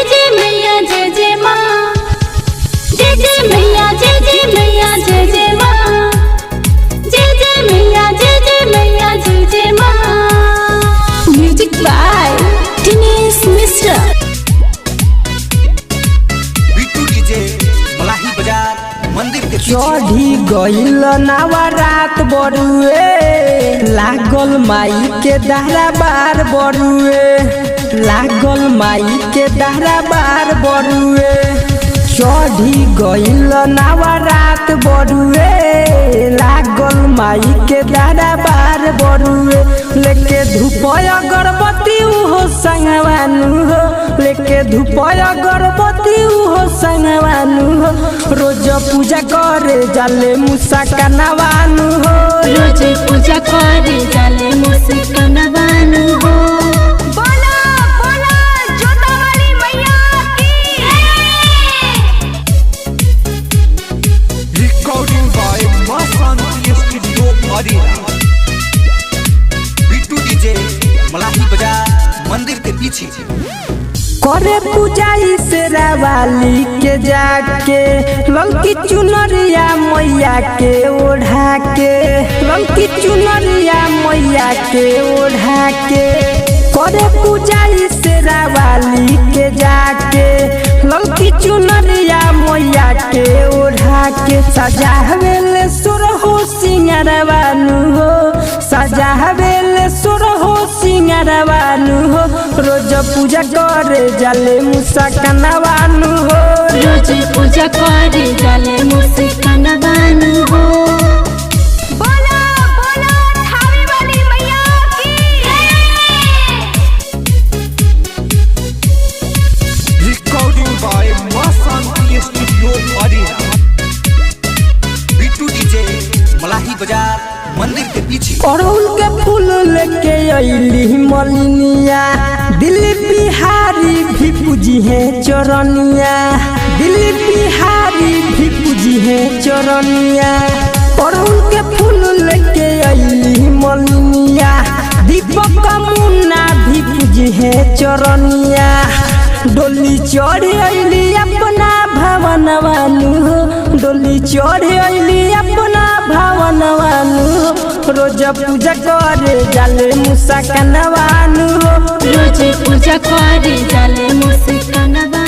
जय मैया जय जय माँ, जय जय मैया जय जय मैया जय जय माँ, जय जय मैया जय जय माँ। Music by Dinesh Mishra. चढ़ी गईल नवरात बरुए, लागल माई के दहरा बार बरुए, लागल माई के दहरा बार बरुए। चढ़ी गईल नवरात बरुए, लागल माई के दहरा बार बरुए। लेके धूप अगरबत्ती उहो संगवानु हो, लेके धूप अगरबत्ती उहो संगवानु हो। रोज पूजा करे जाले मुसा कनवानु हो, रोज पूजा करे जाले मुसा कनवानु हो। बोला बोला जोतावाली मैया की। रिकॉर्डिंग बाय मस्तानी स्टूडियो अरेरा। बिट्टू डीजे मलाही बाजार मंदिर के पीछे। करे पूजाई शेरावाली के जाके, ललकी चुनरिया मैया के ओढ़ा के, ललकी चुनरिया मैया के ओढ़ा के। करे पूजाई शेरावाली के जाके, ललकी चुनरिया मैया के ओढ़ा के। सजावेले सुरहो सिंगारवानु हो, सजावेले सुरहो सिंगारवानु हो। रोज पूजा करे जाले मुसा कनवानु हो, रोज पूजा करे जाले मुसा कनवानु हो। बोला बोला थावे वाली मैया की। रिकॉर्डिंग बाय मस्तानी स्टूडियो अरेरा। बिट्टू डीजे मलाही बाजार मंदिर के पीछे। अड़हुल के फूल लेके अइली मलिनिया, दिल्ली बिहारी भी पूजी है चरनिया, दिल्ली बिहारी भी पूजी है चरनिया। अड़हुल के फूल लेके अइली मलिनिया, दीपक मुन्ना भी पूजी है चरनिया। डोली चढ़े अइली अपना भवनवानु हो, डोली चढ़े अइली अपना भवनवानु हो। रोज पूजा करे जाले मुसा कनवानु हो, रोज पूजा करे जाले मुसा कनवानु।